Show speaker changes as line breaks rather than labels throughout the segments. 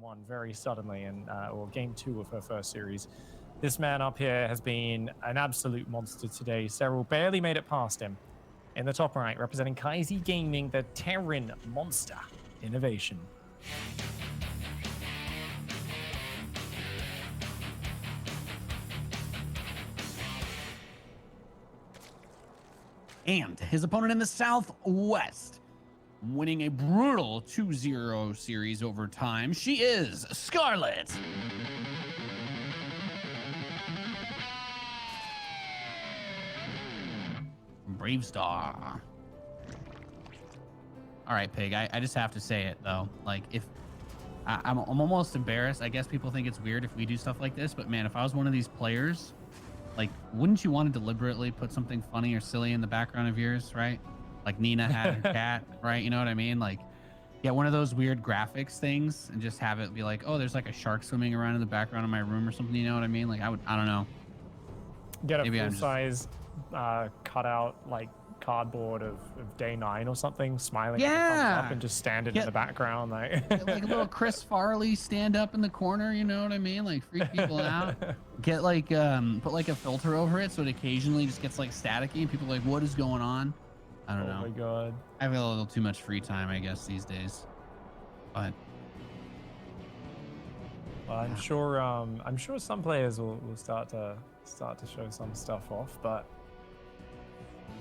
1 very suddenly in or game 2 of her first series. This man up here has been an absolute monster today. Cyril barely made it past him. In the top right, representing Kaizi Gaming, the Terran Monster Innovation.
And his opponent in the Southwest, winning a brutal 2-0 series over time, she is Scarlett. Brave Star. All right, Pig, I just have to say it, though. Like, if I'm almost embarrassed. I guess people think it's weird if we do stuff like this, but man, if I was one of these players, like, wouldn't you want to deliberately put something funny or silly in the background of yours, right? Like Nina had her cat, right? You know what I mean? Like, get one of those weird graphics things and just have it be like, oh, there's like a shark swimming around in the background of my room or something. You know what I mean? Like, I don't know.
Get a full-size cutout, like, cardboard of day 9 or something, smiling at the thumbs up, and just stand it in the background, like
like a little Chris Farley stand up in the corner, you know what I mean? Like, freak people out. Get like put like a filter over it so it occasionally just gets like staticky and people are like, what is going on? I don't know.
Oh my god.
I have a little too much free time, I guess, these days. But
I'm sure some players will start to show some stuff off, but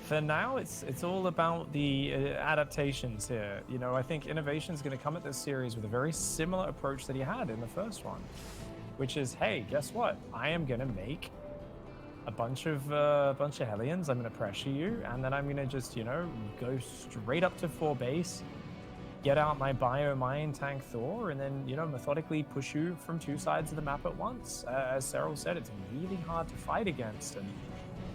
for now, it's all about the adaptations here. You know, I think Innovation's going to come at this series with a very similar approach that he had in the first one, which is, hey, guess what? I am going to make a bunch of Hellions. I'm going to pressure you, and then I'm going to just, you know, go straight up to 4 base, get out my Bio-Mine Tank Thor, and then, you know, methodically push you from 2 sides of the map at once. As Cyril said, it's really hard to fight against, and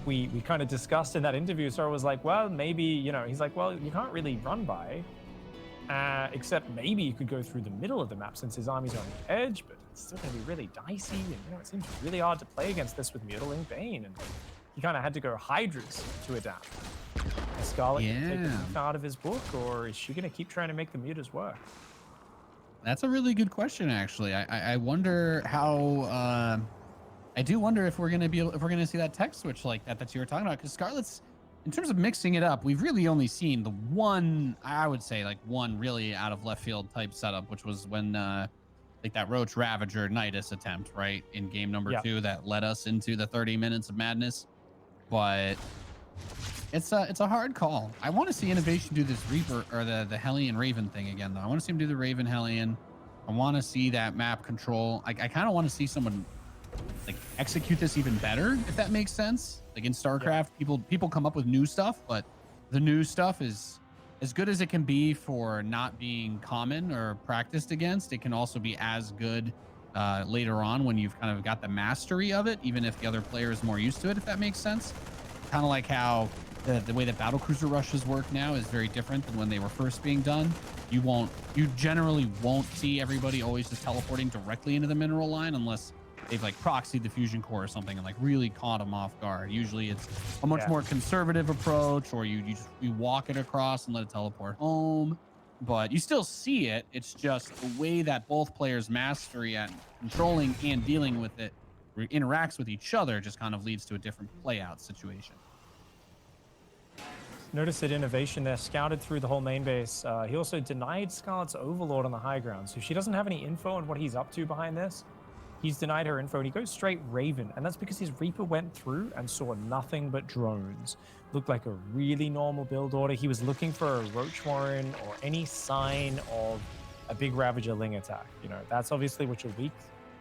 we kind of discussed in that interview. Cyril was like, well, maybe, you know, he's like, well, you can't really run by, except maybe you could go through the middle of the map since his army's on the edge, but it's still going to be really dicey, and, you know, it seems really hard to play against this with Mutiling Bane, and he kind of had to go Hydras to adapt. Is Scarlett going to take the beef out of his book, or is she going to keep trying to make the mutas work?
That's a really good question, actually. I wonder how. I do wonder if we're gonna see that tech switch like that you were talking about, because Scarlett's, in terms of mixing it up, we've really only seen the one, I would say, like one really out of left field type setup, which was when like that Roach Ravager Nidus attempt, right, in game number 2 that led us into the 30 minutes of madness. But it's a hard call. I want to see Innovation do this Reaper or the Hellion Raven thing again, though. I want to see him do the Raven Hellion. I want to see that map control. I kind of want to see someone like execute this even better, if that makes sense. Like in Starcraft, people come up with new stuff, but the new stuff is as good as it can be for not being common or practiced against. It can also be as good later on when you've kind of got the mastery of it, even if the other player is more used to it, if that makes sense. Kind of like how the way that battlecruiser rushes work now is very different than when they were first being done. You generally won't see everybody always just teleporting directly into the mineral line unless they've like proxied the fusion core or something and like really caught them off guard. Usually it's a much more conservative approach, or you walk it across and let it teleport home, but you still see it. It's just the way that both players' mastery at controlling and dealing with it interacts with each other just kind of leads to a different play out situation.
Notice that Innovation there scouted through the whole main base. He also denied Scarlett's Overlord on the high ground, so she doesn't have any info on what he's up to behind this. He's denied her info, and he goes straight Raven, and that's because his Reaper went through and saw nothing but drones. Looked like a really normal build order. He was looking for a Roach Warren or any sign of a big Ravager Ling attack. You know, that's obviously what you're weak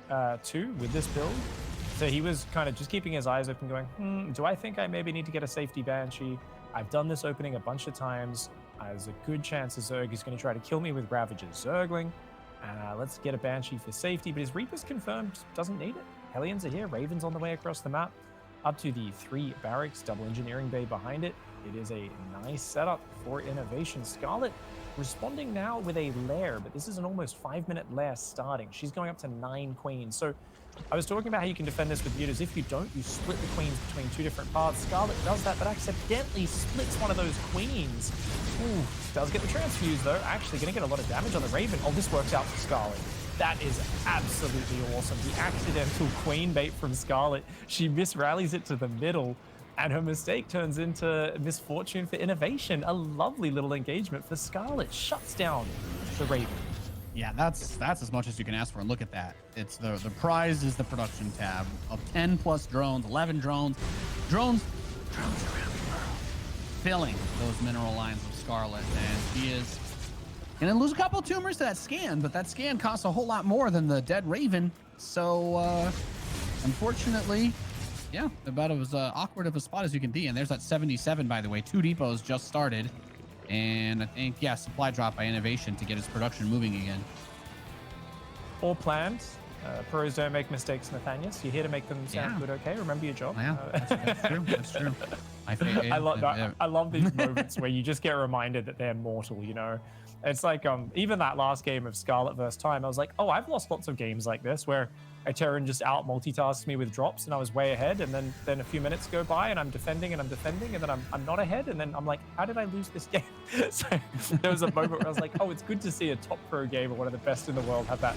to with this build. So he was kind of just keeping his eyes open, going, do I think I maybe need to get a safety Banshee? I've done this opening a bunch of times. There's a good chance that Zerg is going to try to kill me with Ravager Zergling. Let's get a Banshee for safety, but his Reaper's confirmed, doesn't need it. Hellions are here, Ravens on the way across the map, up to the 3 barracks, double engineering bay behind it. It is a nice setup for Innovation. Scarlett responding now with a lair, but this is an almost 5-minute lair starting. She's going up to 9 queens. So I was talking about how you can defend this with mutas. If you don't, you split the queens between 2 different paths. Scarlett does that, but accidentally splits one of those queens. Ooh, does get the transfuse though. Actually going to get a lot of damage on the Raven. Oh, this works out for Scarlett. That is absolutely awesome. The accidental queen bait from Scarlett. She misrallies it to the middle, and her mistake turns into misfortune for innovation. A lovely little engagement for Scarlett. Shuts down the Raven.
Yeah, that's as much as you can ask for. And look at that. It's the prize is the production tab of 10 plus drones, 11 drones around the world, filling those mineral lines of Scarlett, and she is gonna lose a couple tumors to that scan, but that scan costs a whole lot more than the dead Raven. So unfortunately, yeah, about as awkward of a spot as you can be. And there's that 77, by the way. 2 depots just started, and I think, yeah, supply drop by Innovation to get his production moving again.
All planned. Pros don't make mistakes, Nathanius. You're here to make them sound good, okay? Remember your job.
Yeah, that's true. That's true.
I love these moments where you just get reminded that they're mortal, you know? It's like even that last game of Scarlett versus Time, I was like, oh, I've lost lots of games like this where a Terran just out multitasks me with drops and I was way ahead, and then a few minutes go by and I'm defending and then I'm not ahead, and then I'm like, how did I lose this game? So there was a moment where I was like, oh, it's good to see a top pro gamer, one of the best in the world, have that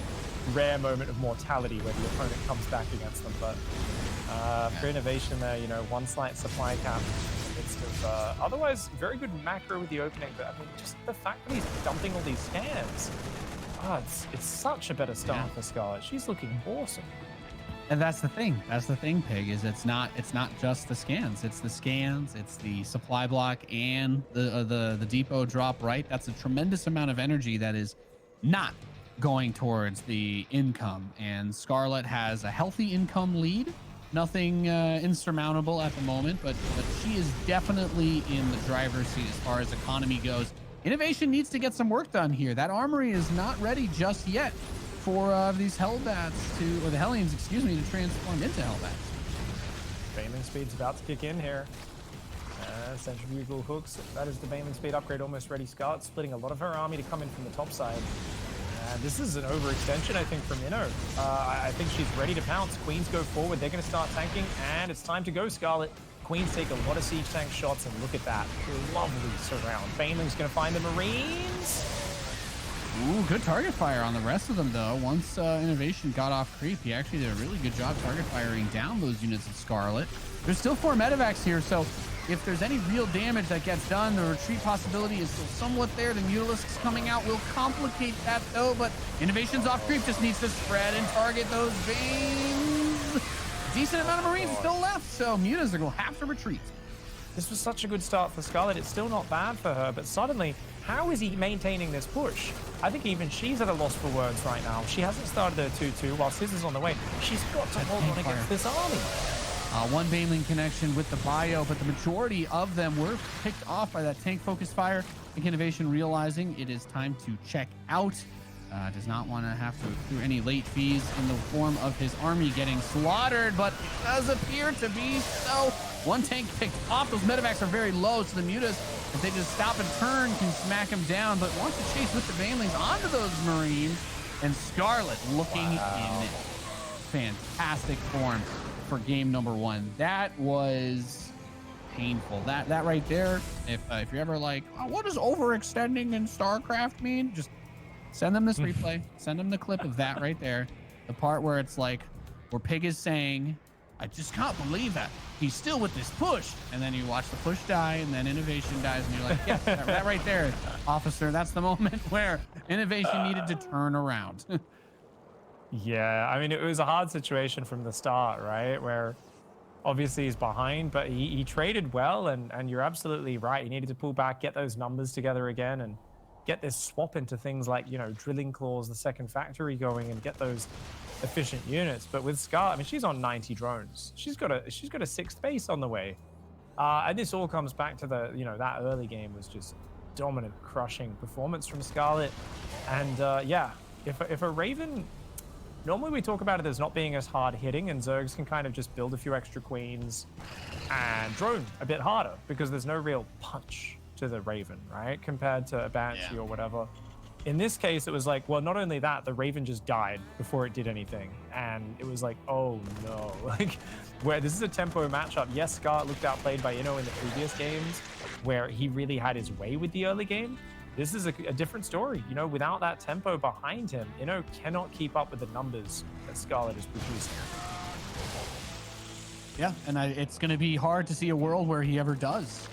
rare moment of mortality where the opponent comes back against them. But for Innovation there, you know, one slight supply cap. Otherwise, very good macro with the opening, but I mean, just the fact that he's dumping all these scans. Oh, it's such a better start for Scarlett. She's looking awesome.
And that's the thing. That's the thing, Pig, is it's not just the scans. It's the scans, it's the supply block, and the depot drop, right? That's a tremendous amount of energy that is not going towards the income. And Scarlett has a healthy income lead. Nothing insurmountable at the moment, but she is definitely in the driver's seat as far as economy goes. Innovation needs to get some work done here. That armory is not ready just yet for these Hellbats or the Hellions, excuse me, to transform into Hellbats.
Baneling speed's about to kick in here. Centrifugal hooks. That is the Baneling speed upgrade almost ready. Scarlett splitting a lot of her army to come in from the top side. This is an overextension, I think, from Inno. I think she's ready to pounce. Queens go forward. They're going to start tanking, and it's time to go, Scarlett. Queens take a lot of siege tank shots, and look at that. Lovely surround. Baneling's going to find the Marines.
Ooh, good target fire on the rest of them, though. Once Innovation got off creep, he actually did a really good job target firing down those units of Scarlett. There's still 4 medevacs here, so if there's any real damage that gets done, the retreat possibility is still somewhat there. The Mutalisks coming out will complicate that, though, but Innovation's off creep, just needs to spread and target those veins. Decent amount of Marines still left, so Mutas are going to have to retreat.
This was such a good start for Scarlett. It's still not bad for her, but suddenly, how is he maintaining this push? I think even she's at a loss for words right now. She hasn't started her 2-2 while Scissor's on the way. She's got to hold on against this army.
One Baneling connection with the bio, but the majority of them were picked off by that tank focus fire. I think Innovation realizing it is time to check out. Does not want to have to accrue any late fees in the form of his army getting slaughtered, but it does appear to be so. One tank picked off. Those medevacs are very low, so the Mutas, if they just stop and turn, can smack him down, but wants to chase with the Banelings onto those Marines. And Scarlett looking in fantastic form for game number 1. That was painful. That right there, if you're ever like, oh, what does overextending in StarCraft mean? Just send them this replay. Send them the clip of that right there. The part where it's like, where Pig is saying, I just can't believe that he's still with this push. And then you watch the push die, and then Innovation dies, and you're like, yeah, that right there, officer, that's the moment where Innovation needed to turn around.
Yeah, I mean, it was a hard situation from the start, right? Where obviously he's behind, but he traded well, and you're absolutely right. He needed to pull back, get those numbers together again, and get this swap into things like, you know, drilling claws, the second factory going, and get those efficient units. But with Scar, I mean, she's on 90 drones. She's got a 6th base on the way. And this all comes back to the, you know, that early game was just dominant, crushing performance from Scarlett. And yeah, if a Raven, normally we talk about it as not being as hard hitting, and Zergs can kind of just build a few extra queens and drone a bit harder because there's no real punch to the Raven, right? Compared to a Banshee or whatever. In this case, it was like, well, not only that, the Raven just died before it did anything. And it was like, oh no, like, where this is a tempo matchup. Yes, Scar looked outplayed by Inno in the previous games, where he really had his way with the early game. this is a different story. You know, without that tempo behind him, Inno cannot keep up with the numbers that Scarlett is producing.
Yeah, and it's going to be hard to see a world where he ever does.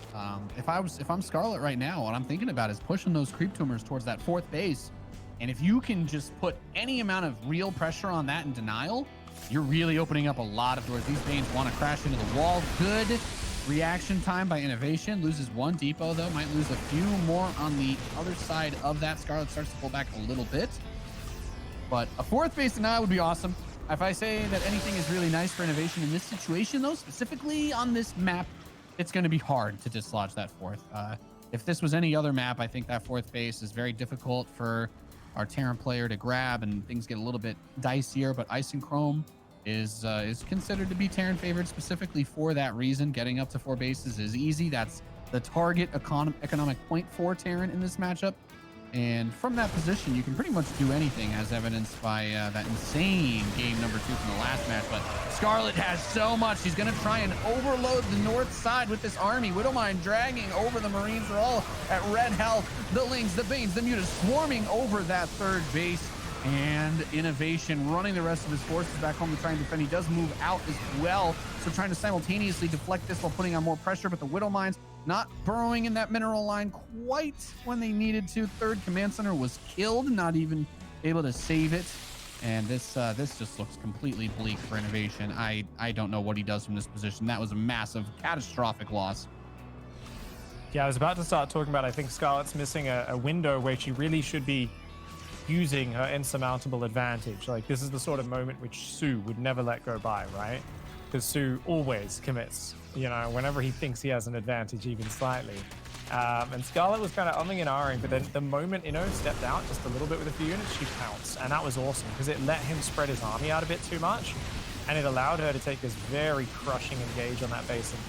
If I'm Scarlett right now, what I'm thinking about is pushing those creep tumors towards that 4th base. And if you can just put any amount of real pressure on that in denial, you're really opening up a lot of doors. These Banes want to crash into the wall. Good reaction time by Innovation. Loses 1 depot, though. Might lose a few more on the other side of that. Scarlett starts to pull back a little bit. But a 4th base denial would be awesome. If I say that anything is really nice for Innovation in this situation, though, specifically on this map, it's going to be hard to dislodge that 4th. If this was any other map, I think that 4th base is very difficult for our Terran player to grab, and things get a little bit dicier. But Ice and Chrome is considered to be Terran favored specifically for that reason. Getting up to 4 bases is easy. That's the target economic point for Terran in this matchup. And from that position, you can pretty much do anything, as evidenced by that insane game number 2 from the last match. But Scarlett has so much. She's going to try and overload the north side with this army. Widowmine dragging over the Marines. They're all at red health. The Lings, the Banes, the Mutas swarming over that 3rd base. And Innovation running the rest of his forces back home to try and defend. He does move out as well, so trying to simultaneously deflect this while putting on more pressure. But the Widowmines not burrowing in that mineral line quite when they needed to. 3rd command center was killed, not even able to save it. And this just looks completely bleak for Innovation. I don't know what he does from this position. That was a massive, catastrophic loss.
Yeah, I was about to start talking about, I think Scarlett's missing a window where she really should be using her insurmountable advantage. Like, this is the sort of moment which Sue would never let go by, right? Because Sue always commits, you know, whenever he thinks he has an advantage, even slightly. And Scarlett was kind of umming and ahhing, but then the moment, you know, stepped out just a little bit with a few units, she pounced. And that was awesome because it let him spread his army out a bit too much. And it allowed her to take this very crushing engage on that base. And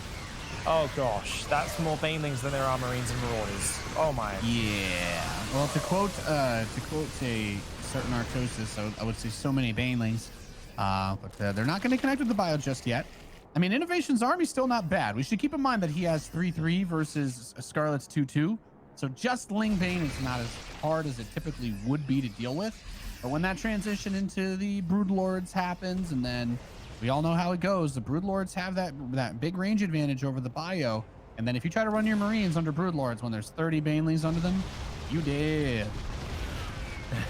oh gosh, that's more Banelings than there are Marines and Marauders. Oh my.
Yeah. Well, to quote a certain Artosis, I would say so many Banelings, but they're not going to connect with the bio just yet. I mean, Innovation's army's still not bad. We should keep in mind that he has 3-3 versus Scarlett's 2-2. So just Ling Bane is not as hard as it typically would be to deal with. But when that transition into the Broodlords happens, and then we all know how it goes, the Broodlords have that big range advantage over the bio. And then if you try to run your Marines under Broodlords when there's 30 Banelings under them, you did.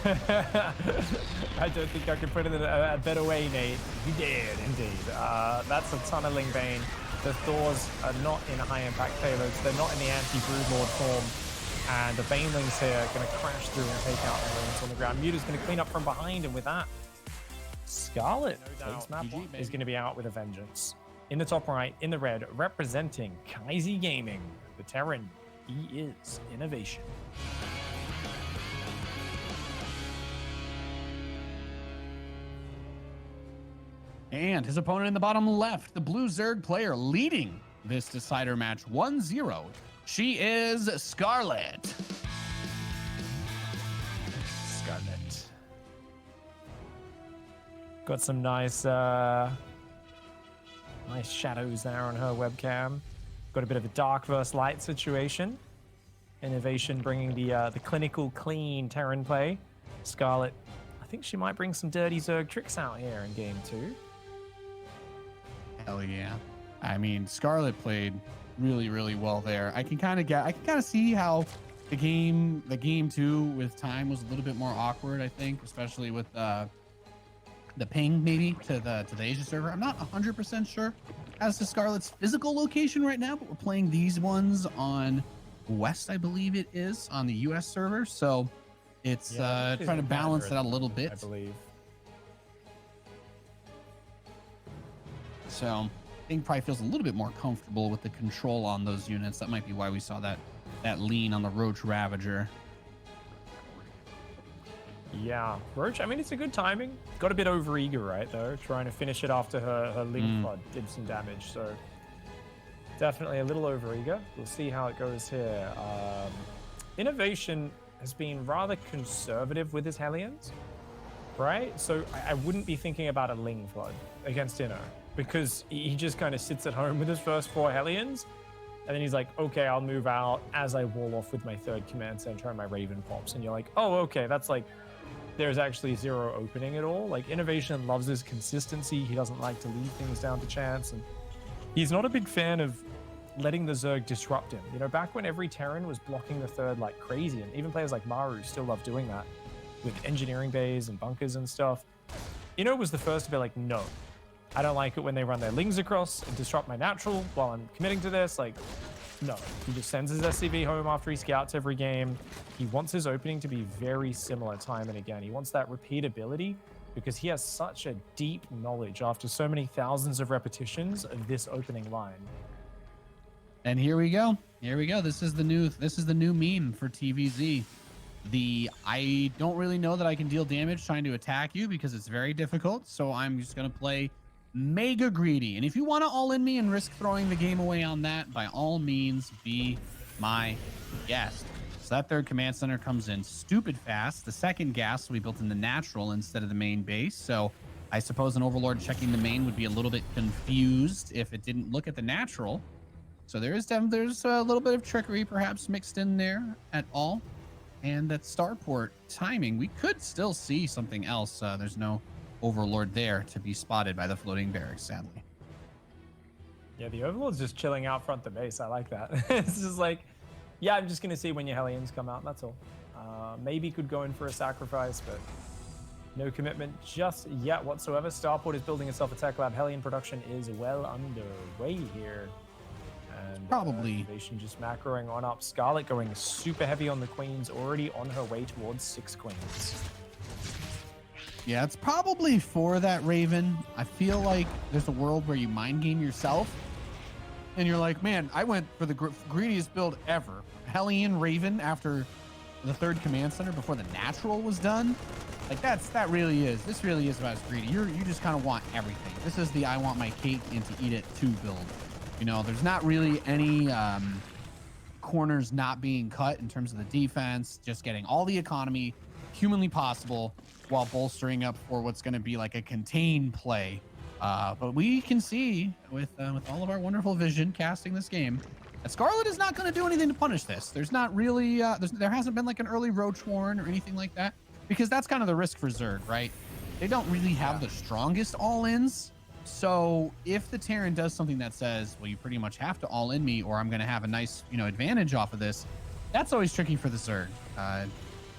I don't think I could put it in a better way, Nate. You did, indeed. That's a ton of Ling Bane. The Thors are not in high impact payloads. They're not in the anti-Broodlord form. And the Banelings here are going to crash through and take out the Marines on the ground. Muta's going to clean up from behind, and with that, Scarlett takes map one, is going to be out with a vengeance. In the top right, in the red, representing Kaizi Gaming, the Terran, he is Innovation.
And his opponent in the bottom left, the blue Zerg player leading this decider match 1-0. She is Scarlett.
Scarlett. Got some nice shadows there on her webcam. Got a bit of a dark versus light situation. Innovation bringing the clinical, clean Terran play. Scarlett, I think she might bring some dirty Zerg tricks out here in game 2.
Hell yeah. I mean, Scarlett played really, really well there. I can kind of see how the game 2 with time was a little bit more awkward, I think, especially with the ping maybe to the Asia server. I'm not 100% sure as to Scarlett's physical location right now, but we're playing these ones on West, I believe it is, on the US server. So it's trying to balance it out a little bit,
I believe.
So I think probably feels a little bit more comfortable with the control on those units. That might be why we saw that lean on the Roach Ravager.
Yeah, Roach, I mean, it's a good timing. Got a bit overeager, right, though, trying to finish it after her Link Flood did some damage. So definitely a little overeager. We'll see how it goes here. Innovation has been rather conservative with his Hellions, right? So I wouldn't be thinking about a Ling Flood against Inno, because he just kind of sits at home with his first 4 Hellions. And then he's like, okay, I'll move out as I wall off with my 3rd command center and my Raven pops. And you're like, oh, okay, that's like, there's actually 0 opening at all. Like, Innovation loves his consistency. He doesn't like to leave things down to chance. And he's not a big fan of letting the Zerg disrupt him. You know, back when every Terran was blocking the 3rd like crazy, and even players like Maru still love doing that with engineering bays and bunkers and stuff. Ino was the first to be like, no, I don't like it when they run their lings across and disrupt my natural while I'm committing to this. Like, no. He just sends his SCV home after he scouts every game. He wants his opening to be very similar time and again. He wants that repeatability because he has such a deep knowledge after so many thousands of repetitions of this opening line.
And here we go. Here we go. This is the new meme for TVZ. I don't really know that I can deal damage trying to attack you because it's very difficult. So I'm just going to play mega greedy. And if you want to all in me and risk throwing the game away on that, by all means, be my guest. So that 3rd command center comes in stupid fast. The 2nd gas will be built in the natural instead of the main base. So I suppose an overlord checking the main would be a little bit confused if it didn't look at the natural. So there's a little bit of trickery perhaps mixed in there at all. And that starport timing, we could still see something else. There's no overlord there to be spotted by the floating barracks, sadly.
Yeah, the overlord's just chilling out front the base. I like that. It's just like, yeah, I'm just going to see when your Hellions come out. That's all. Maybe could go in for a sacrifice, but no commitment just yet whatsoever. Starport is building a self-attack lab. Hellion production is well underway here. And
probably
Innovation just macroing on up. Scarlett going super heavy on the queens, already on her way towards 6 queens.
Yeah, it's probably for that Raven. I feel like there's a world where you mind game yourself and you're like, man, I went for the greediest build ever. Hellion Raven after the 3rd command center before the natural was done. Like this really is about greedy. You just kind of want everything. This is the I want my cake and to eat it too build. You know, there's not really any corners not being cut in terms of the defense, just getting all the economy humanly possible while bolstering up for what's going to be like a contained play. But we can see with all of our wonderful vision casting this game that Scarlett is not going to do anything to punish this. There's not really, there hasn't been like an early Roach Warren or anything like that, because that's kind of the risk for Zerg, right? They don't really have the strongest all-ins. So if the Terran does something that says, well, you pretty much have to all in me or I'm going to have a nice, advantage off of this, that's always tricky for the Zerg.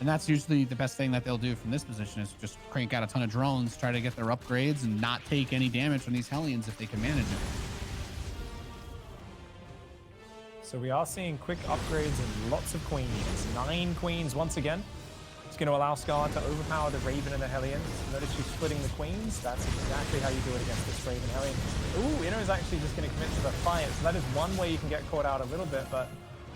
And that's usually the best thing that they'll do from this position is just crank out a ton of drones, try to get their upgrades and not take any damage from these Hellions if they can manage it.
So we are seeing quick upgrades and lots of queens. 9 queens once again. It's going to allow Scarlett to overpower the Raven and the Hellions. Notice she's splitting the queens. That's exactly how you do it against this Raven Hellion. Ooh, is actually just going to commit to the fight. So that is one way you can get caught out a little bit, but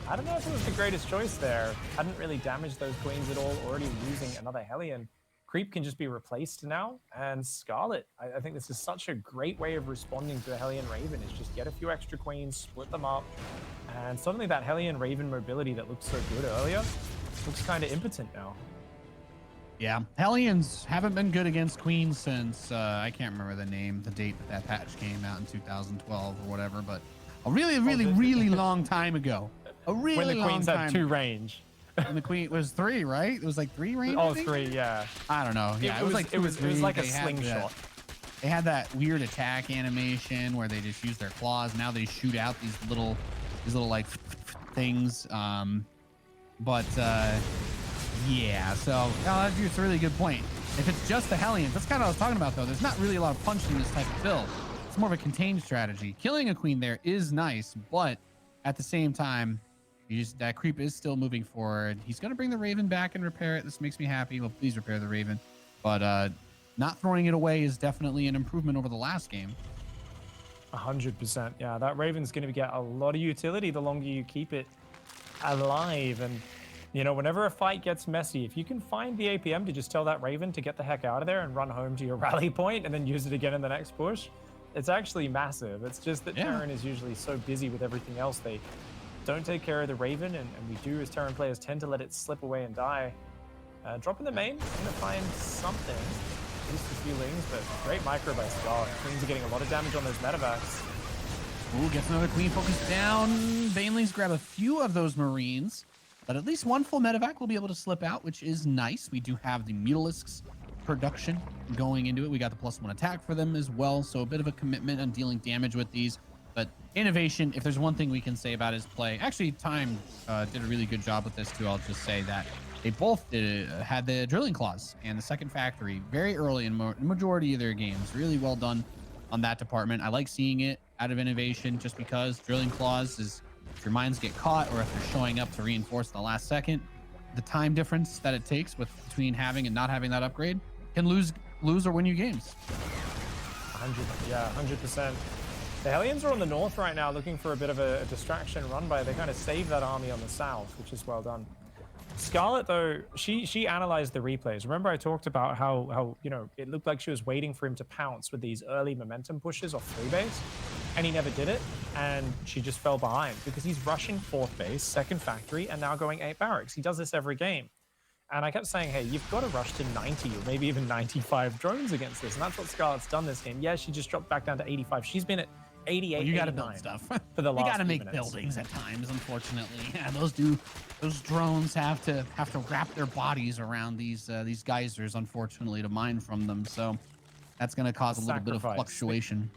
I don't know if it was the greatest choice there. Hadn't really damaged those queens at all, already losing another Hellion. Creep can just be replaced now, and Scarlett, I think this is such a great way of responding to the Hellion Raven, is just get a few extra queens, split them up, and suddenly that Hellion Raven mobility that looked so good earlier looks kind of impotent now.
Yeah, Hellions haven't been good against queens since, I can't remember the date that patch came out in 2012 or whatever, but a really long time ago. A really long time.
When the queens had 2 range.
And the queen was 3, right? It was like 3 range.
Oh, 3, yeah.
I don't know. Yeah, it was like
it was like a slingshot.
They had that weird attack animation where they just use their claws. Now they shoot out these little like things. Yeah. So that's a really good point. If it's just the Hellions, that's kind of what I was talking about though. There's not really a lot of punch in this type of build. It's more of a contained strategy. Killing a queen there is nice, but at the same time, that creep is still moving forward. He's going to bring the Raven back and repair it. This makes me happy. Well, please repair the Raven. But not throwing it away is definitely an improvement over the last game.
100%. Yeah, that Raven's going to get a lot of utility the longer you keep it alive. And, whenever a fight gets messy, if you can find the APM to just tell that Raven to get the heck out of there and run home to your rally point and then use it again in the next push, it's actually massive. It's just that Terran is usually so busy with everything else. They don't take care of the Raven, and we do, as Terran players, tend to let it slip away and die. Dropping the main, going to find something. At least a few lings, but great micro by Scarlett. Queens are getting a lot of damage on those medevacs.
Ooh, gets another queen focus down. Banelings grab a few of those Marines, but at least one full medevac will be able to slip out, which is nice. We do have the Mutalisks production going into it. We got the +1 attack for them as well, so a bit of a commitment on dealing damage with these. But innovation, if there's one thing we can say about his play, actually Time did a really good job with this too. I'll just say that they both had the drilling claws and the second factory very early in majority of their games. Really well done on that department. I like seeing it out of innovation just because drilling claws is, if your mines get caught or if they're showing up to reinforce in the last second, the time difference that it takes between having and not having that upgrade can lose or win you games.
100%. The Hellions are on the north right now looking for a bit of a distraction run by. They kind of saved that army on the south, which is well done. Scarlett, though, she analyzed the replays. Remember I talked about how you know, it looked like she was waiting for him to pounce with these early momentum pushes off 3 base, and he never did it, and she just fell behind because he's rushing 4th base, 2nd factory, and now going 8 barracks. He does this every game. And I kept saying, hey, you've got to rush to 90 or maybe even 95 drones against this. And that's what Scarlett's done this game. Yeah, she just dropped back down to 85. She's been at 88, well,
you got to build stuff
for the last
You got to make
minutes.
buildings at times, unfortunately. Yeah, those drones have to wrap their bodies around these geysers, unfortunately, to mine from them. So that's going to cause a little bit of fluctuation.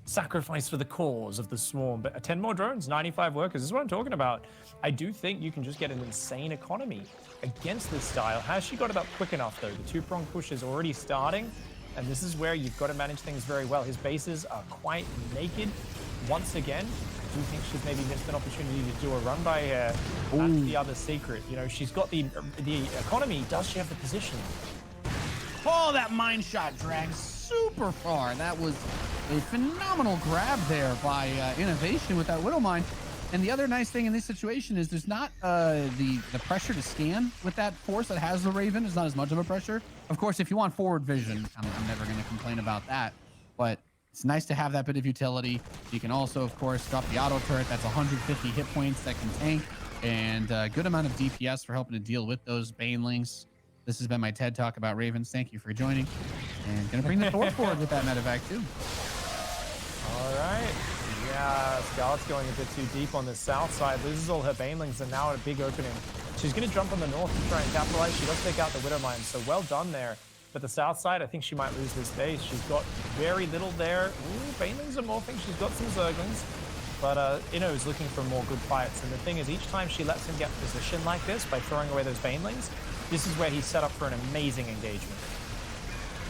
Sacrifice for the cause of the swarm. But 10 more drones, 95 workers. This is what I'm talking about. I do think you can just get an insane economy against this style. Has she got it up quick enough, though? The 2-prong push is already starting, and this is where you've got to manage things very well. His bases are quite naked. Once again, I do think she's maybe missed an opportunity to do a run by here. That's the other secret. You know, she's got the economy. Does she have the position?
Oh, that mine shot drags super far. That was a phenomenal grab there by innovation with that Widow Mine. And the other nice thing in this situation is there's not the pressure to scan with that force that has the Raven. There's not as much of a pressure. Of course, if you want forward vision, I'm never going to complain about that. But it's nice to have that bit of utility. You can also, of course, drop the auto turret. That's 150 hit points that can tank, and a good amount of DPS for helping to deal with those Banelings. This has been my TED Talk about Ravens. Thank you for joining. And going to bring the Thor forward with that medevac, too.
All right. Yeah, Scarlett's going a bit too deep on the south side. Loses all her Banelings and now at a big opening. She's going to jump on the north to try and capitalize. She does take out the Widow Mine, so well done there. But the south side, I think she might lose this base. She's got very little there. Ooh, Banelings are morphing. She's got some Zerglings. But Inno is looking for more good fights. And the thing is, each time she lets him get position like this by throwing away those Banelings, this is where he's set up for an amazing engagement.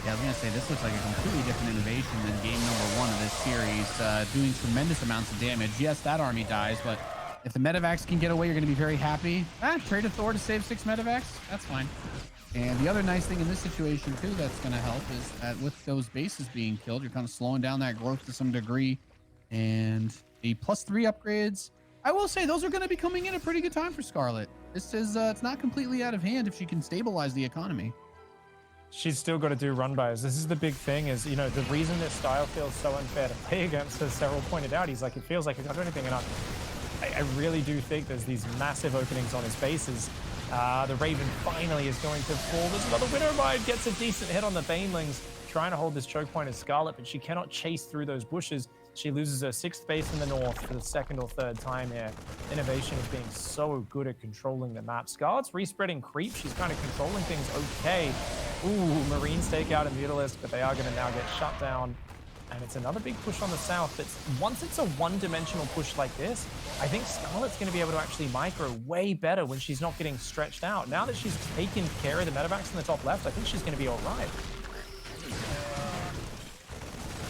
Yeah, I was going to say, this looks like a completely different innovation than game number 1 of this series, doing tremendous amounts of damage. Yes, that army dies, but if the medevacs can get away, you're going to be very happy. Trade a Thor to save 6 medevacs. That's fine. And the other nice thing in this situation, too, that's going to help is that with those bases being killed, you're kind of slowing down that growth to some degree. And the +3 upgrades, I will say those are going to be coming in a pretty good time for Scarlett. This is, it's not completely out of hand if she can stabilize the economy.
She's still got to do run-bys. This is the big thing is, you know, the reason this style feels so unfair to play against, as Cyril pointed out, he's like, it feels like I can't do anything. And I really do think there's these massive openings on his bases. The Raven finally is going to fall. There's another Widow Mine, gets a decent hit on the Banelings, trying to hold this choke point as Scarlett, but she cannot chase through those bushes. She loses her 6th base in the north for the 2nd or 3rd time here. Innovation is being so good at controlling the map. Scarlett's respreading creep. She's kind of controlling things okay. Ooh, Marines take out a Mutalist, but they are going to now get shut down. And it's another big push on the south. But once it's a one-dimensional push like this, I think Scarlett's going to be able to actually micro way better when she's not getting stretched out. Now that she's taken care of the medevacs in the top left, I think she's going to be all right.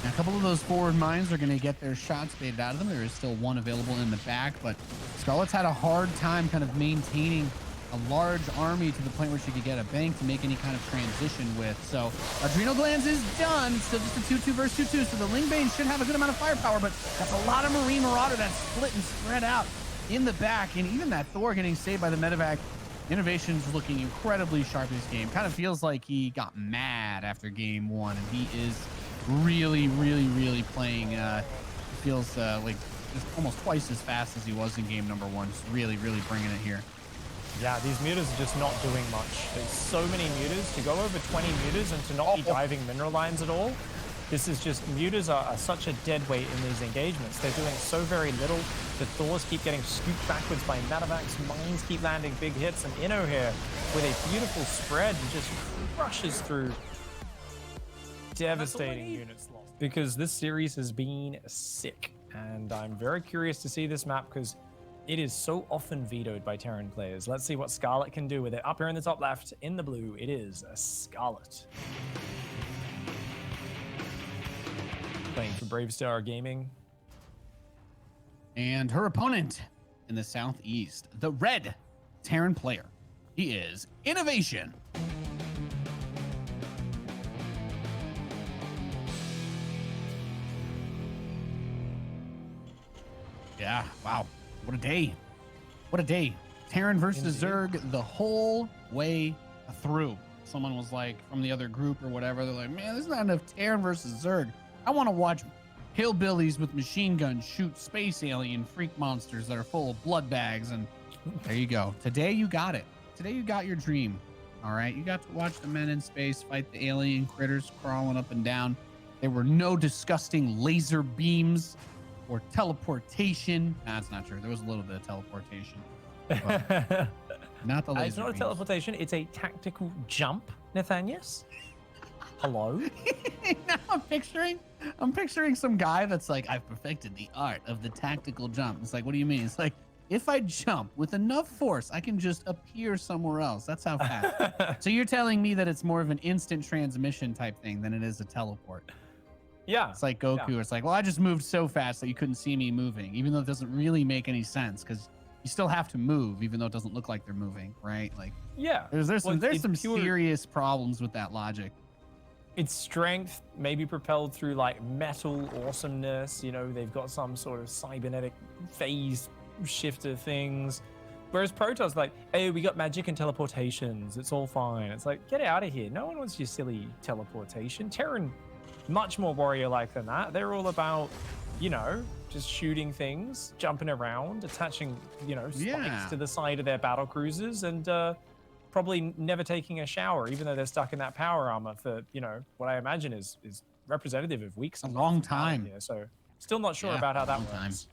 A couple of those forward mines are going to get their shots baited out of them. There is still one available in the back, but Scarlett's had a hard time kind of maintaining a large army to the point where she could get a bank to make any kind of transition with. So Adrenal Glands is done. Still just a 2-2 versus 2-2. So the Lingbane should have a good amount of firepower, but that's a lot of Marine Marauder that's split and spread out in the back. And even that Thor getting saved by the medevac. Innovation's looking incredibly sharp this game. Kind of feels like he got mad after game 1, and he is really playing. Feels like just almost twice as fast as he was in game number 1. Just really bringing it here.
Yeah, these mutas are just not doing much. There's so many mutas. To go over 20 mutas and to not be diving mineral lines at all, This is just, mutas are such a dead weight in these engagements. They're doing so very little. The Thors keep getting scooped backwards by Metavacs. Mines keep landing big hits. And Inno here with a beautiful spread just crushes through. Devastating units lost. Because this series has been sick. And I'm very curious to see this map because it is so often vetoed by Terran players. Let's see what Scarlett can do with it. Up here in the top left, in the blue, it is a Scarlett. Playing for Bravestar Gaming.
And her opponent in the southeast, the red Terran player. He is Innovation. Yeah, wow. What a day. What a day. Terran versus Zerg the whole way through. Someone was like, from the other group or whatever, they're like, man, there's not enough Terran versus Zerg. I want to watch hillbillies with machine guns shoot space alien freak monsters that are full of blood bags. And there you go. Today you got it. Today you got your dream. All right. You got to watch the men in space fight the alien critters crawling up and down. There were no disgusting laser beams or teleportation. Nah, that's not true. There was a little bit of teleportation. Not the laser
It's not
beams.
a teleportation. It's a tactical jump, Nathanius. Hello?
Now I'm picturing some guy that's like, I've perfected the art of the tactical jump. It's like, what do you mean? It's like, if I jump with enough force, I can just appear somewhere else. That's how fast. So you're telling me that it's more of an instant transmission type thing than it is a teleport.
Yeah.
It's like Goku. Yeah. It's like, well, I just moved so fast that you couldn't see me moving, even though it doesn't really make any sense because you still have to move, even though it doesn't look like they're moving, right? Like,
yeah,
there's some serious problems with that logic.
Its strength may be propelled through like metal awesomeness. You know, they've got some sort of cybernetic phase shifter things. Whereas Protoss, like, hey, we got magic and teleportations. It's all fine. It's like, get out of here. No one wants your silly teleportation. Terran, much more warrior-like than that. They're all about, you know, just shooting things, jumping around, attaching, you know, spikes to the side of their battle cruisers, and probably never taking a shower, even though they're stuck in that power armor for, you know, what I imagine is representative of weeks.
A long time.
Here, so still not sure about how that works.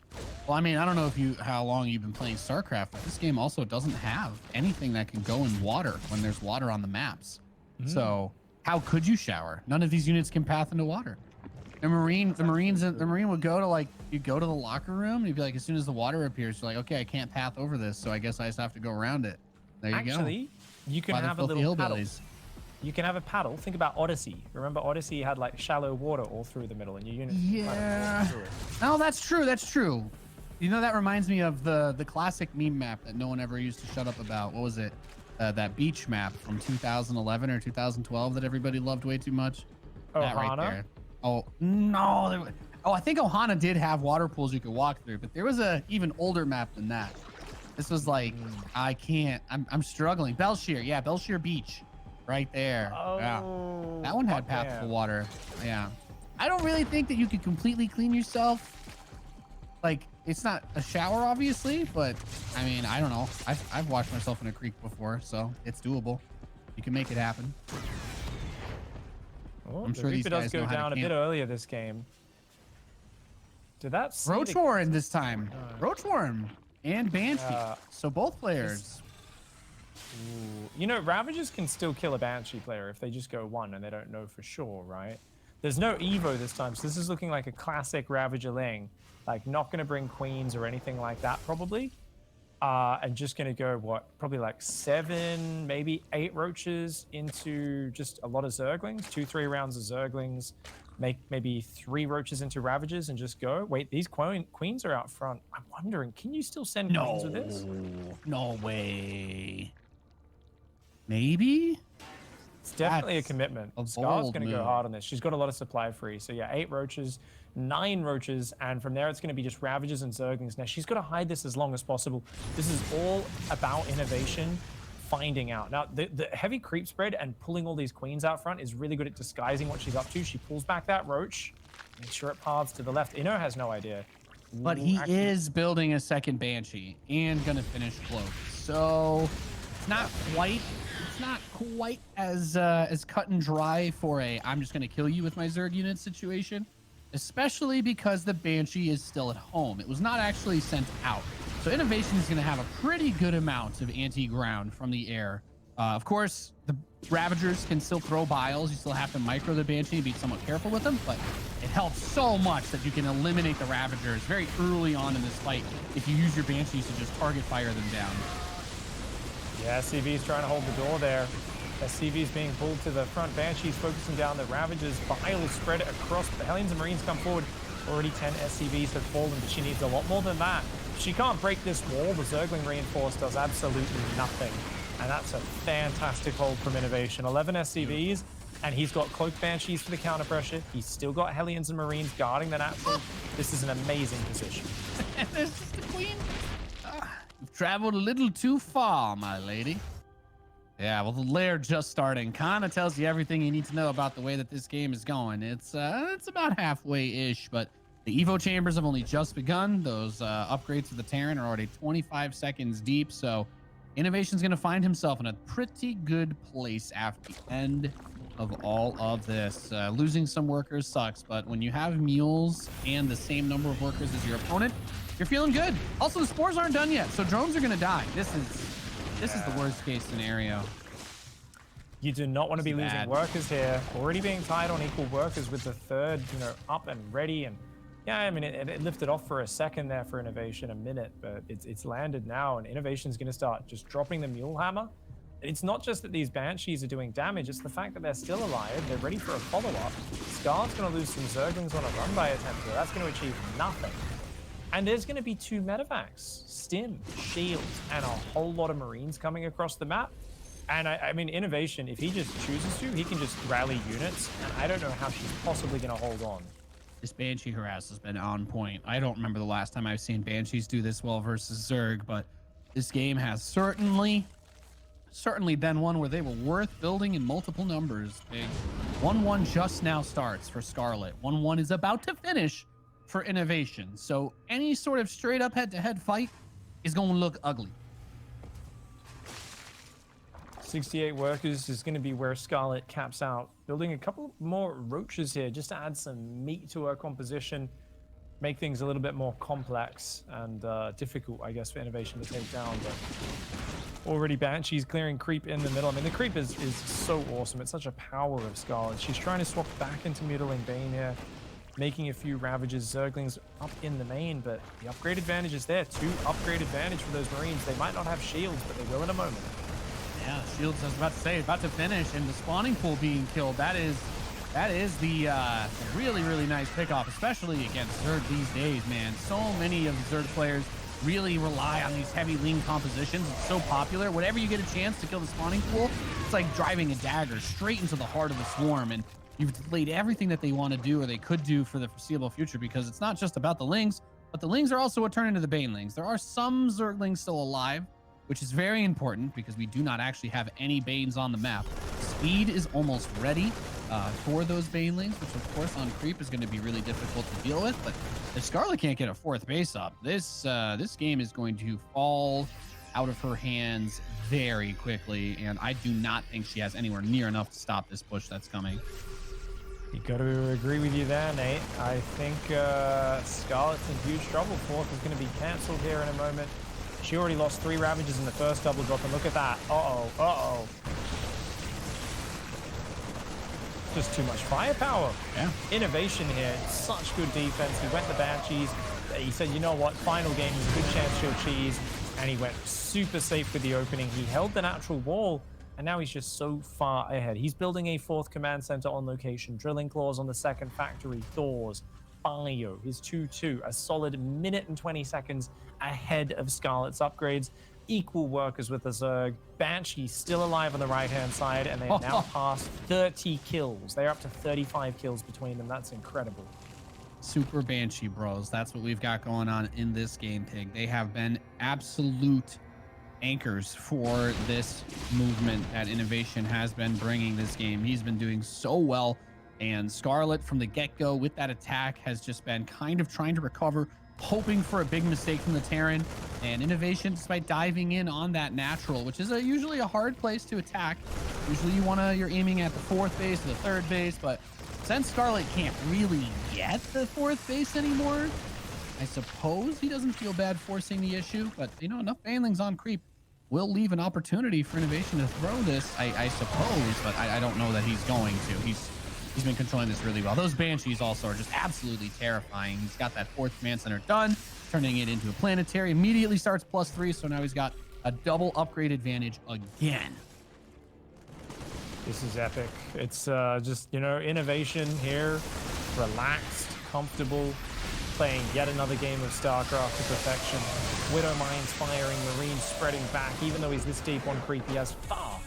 Well, I mean, I don't know how long you've been playing Starcraft, but this game also doesn't have anything that can go in water when there's water on the maps. So how could you shower? None of these units can path into water. The Marine would go to, like, you go to the locker room and you'd be like, as soon as the water appears, you're like, okay, I can't path over this, so I guess I just have to go around it. There you go.
Actually, you can have a little paddle. You can have a paddle. Think about Odyssey. Remember, Odyssey had like shallow water all through the middle, and your unit.
Yeah. Oh, that's true. That's true. You know, that reminds me of the classic meme map that no one ever used to shut up about. What was it? That beach map from 2011 or 2012 that everybody loved way too much. That right there. Oh no. I think Ohana did have water pools you could walk through, but there was a even older map than that. This was like, I can't. I'm struggling. Belshire, yeah, Belshire Beach, right there.
Oh,
yeah. That one had path to water. Yeah. I don't really think that you could completely clean yourself. Like, it's not a shower, obviously, but I mean, I don't know. I've washed myself in a creek before, so it's doable. You can make it happen.
Oh, I'm sure these guys does go down a bit earlier this game. Did that
Roach Warren this time? Roach Warren and Banshee. So both players.
You know, Ravagers can still kill a Banshee player if they just go one and they don't know for sure, right? There's no Evo this time, so this is looking like a classic Ravager lane. Like, not going to bring queens or anything like that, probably. And just going to go, what, probably like 7, maybe 8 roaches into just a lot of Zerglings. 2-3 rounds of Zerglings. Make maybe 3 roaches into Ravagers and just go. Wait, these queens are out front. I'm wondering, can you still send queens with this?
No way. Maybe?
It's definitely a commitment. Scar's going to go hard on this. She's got a lot of supply free. So yeah, 8 roaches, 9 roaches, and from there it's going to be just Ravagers and Zerglings. Now she's got to hide this as long as possible. This is all about innovation, finding out. Now the heavy creep spread and pulling all these queens out front is really good at disguising what she's up to. She pulls back that roach, make sure it paths to the left. Inno has no idea.
But he is building a second Banshee and going to finish close. So it's not quite it's not quite as cut and dry for a I'm just going to kill you with my Zerg unit situation, especially because the Banshee is still at home. It was not actually sent out. So Innovation is going to have a pretty good amount of anti-ground from the air. Of course, the Ravagers can still throw biles. You still have to micro the Banshee and be somewhat careful with them, but it helps so much that you can eliminate the Ravagers very early on in this fight if you use your Banshees to just target fire them down.
Yeah, SCV's trying to hold the door there. SCV's being pulled to the front. Banshee's focusing down the Ravagers. Bile spread it across. The Hellions and Marines come forward. Already 10 SCVs have fallen, but she needs a lot more than that. She can't break this wall. The Zergling Reinforce does absolutely nothing. And that's a fantastic hold from Innovation. 11 SCVs, and he's got Cloak Banshees for the counter pressure. He's still got Hellions and Marines guarding the natural. This is an amazing position.
And there's just the Queen. You've traveled a little too far, my lady. Yeah, well, the lair just starting kind of tells you everything you need to know about the way that this game is going. It's about halfway-ish, but the Evo chambers have only just begun. Those upgrades to the Terran are already 25 seconds deep, so Innovation's going to find himself in a pretty good place after the end of all of this. Losing some workers sucks, but when you have mules and the same number of workers as your opponent, you're feeling good. Also, the spores aren't done yet, so drones are going to die. This is the worst case scenario.
You do not want to be losing workers here. Already being tied on equal workers with the third, up and ready. And yeah, I mean, it lifted off for a second there for Innovation, a minute, but it's landed now, and Innovation's going to start just dropping the Mule Hammer. It's not just that these Banshees are doing damage, it's the fact that they're still alive, they're ready for a follow-up. Scarlett's going to lose some Zerglings on a run-by attempt here. That's going to achieve nothing. And there's going to be 2 medevacs, Stim, Shield, and a whole lot of Marines coming across the map. And I mean, Innovation, if he just chooses to, he can just rally units, and I don't know how she's possibly going to hold on.
This Banshee harass has been on point. I don't remember the last time I've seen Banshees do this well versus Zerg, but this game has certainly been one where they were worth building in multiple numbers. Big 1-1 just now starts for Scarlett. 1-1 is about to finish for Innovation. So any sort of straight up head-to-head fight is going to look ugly.
68 workers is going to be where Scarlett caps out. Building a couple more roaches here just to add some meat to her composition, make things a little bit more complex and difficult, I guess, for Innovation to take down. But already Banshee's clearing creep in the middle. I mean, the creep is so awesome. It's such a power of Scarlett. She's trying to swap back into Mutiling Bane here, making a few Ravages, Zerglings up in the main, but the upgrade advantage is there. 2 upgrade advantage for those Marines. They might not have shields, but they will in a moment.
Yeah, shields, I was about to say, about to finish, and the spawning pool being killed. That is the really, really nice pickoff, especially against Zerg these days, man. So many of the Zerg players really rely on these heavy lean compositions. It's so popular. Whenever you get a chance to kill the spawning pool, it's like driving a dagger straight into the heart of the swarm, and you've delayed everything that they want to do or they could do for the foreseeable future, because it's not just about the Lings, but the Lings are also a turn into the Banelings. There are some Zerglings still alive, which is very important because we do not actually have any Banes on the map. Speed is almost ready for those Banelings, which of course on creep is going to be really difficult to deal with. But if Scarlett can't get a 4th base up, this game is going to fall out of her hands very quickly, and I do not think she has anywhere near enough to stop this push that's coming.
You got to agree with you there, Nate. I think Scarlett's in huge trouble. 4th is going to be cancelled here in a moment. She already lost 3 Ravages in the first double drop, and look at that. Uh-oh. Just too much firepower.
Yeah.
Innovation here. Such good defense. He went the Banshees. He said, you know what? Final game, there's a good chance she'll cheese. And he went super safe with the opening. He held the natural wall, and now he's just so far ahead. He's building a 4th command center on location. Drilling claws on the 2nd factory. Thors. Bio, his 2-2, a solid minute and 20 seconds ahead of Scarlett's upgrades. Equal workers with the Zerg. Banshee still alive on the right-hand side, and they are now past 30 kills. They're up to 35 kills between them. That's incredible.
Super Banshee bros. That's what we've got going on in this game, Pig. They have been absolute anchors for this movement that Innovation has been bringing this game. He's been doing so well. And Scarlett from the get-go with that attack has just been kind of trying to recover hoping for a big mistake from the Terran, and Innovation, despite diving in on that natural, which is usually a hard place to attack. Usually you're aiming at the 4th base or the 3rd base, but since Scarlett can't really get the 4th base anymore, I suppose he doesn't feel bad forcing the issue, but enough banelings on creep will leave an opportunity for Innovation to throw this, I suppose, but I don't know that he's going to. He's been controlling this really well. Those Banshees also are just absolutely terrifying. He's got that 4th command center done, turning it into a planetary. Immediately starts +3, so now he's got a double upgrade advantage again.
This is epic. It's just, Innovation here, relaxed, comfortable, playing yet another game of Starcraft to perfection. Widow Mines firing, Marines spreading back. Even though he's this deep on creep, he has far,